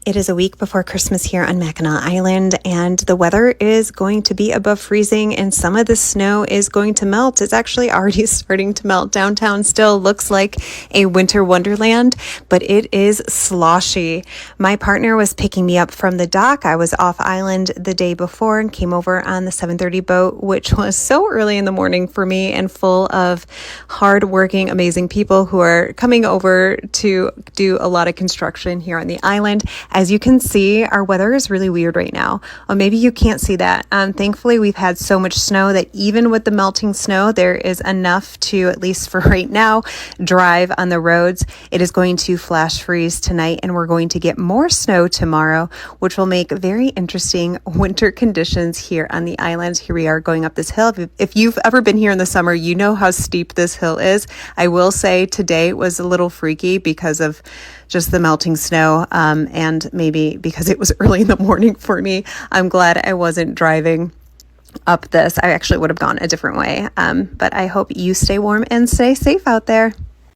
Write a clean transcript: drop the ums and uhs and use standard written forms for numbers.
It is a week before Christmas here on Mackinac Island, and the weather is going to be above freezing, and some of the snow is going to melt. It's actually already starting to melt. Downtown still looks like a winter wonderland, but it is sloshy. My partner was picking me up from the dock. I was off island the day before and came over on the 7:30 boat, which was so early in the morning for me and full of hardworking, amazing people who are coming over to do a lot of construction here on the island. As you can see, our weather is really weird right now. Or maybe you can't see that. Thankfully, we've had so much snow that even with the melting snow, there is enough to, at least for right now, drive on the roads. It is going to flash freeze tonight, and we're going to get more snow tomorrow, which will make very interesting winter conditions here on the island. Here we are going up this hill. If you've ever been here in the summer, you know how steep this hill is. I will say today was a little freaky because of just the melting snow, and maybe because it was early in the morning for me. I'm glad I wasn't driving up this. I actually would have gone a different way. But I hope you stay warm and stay safe out there.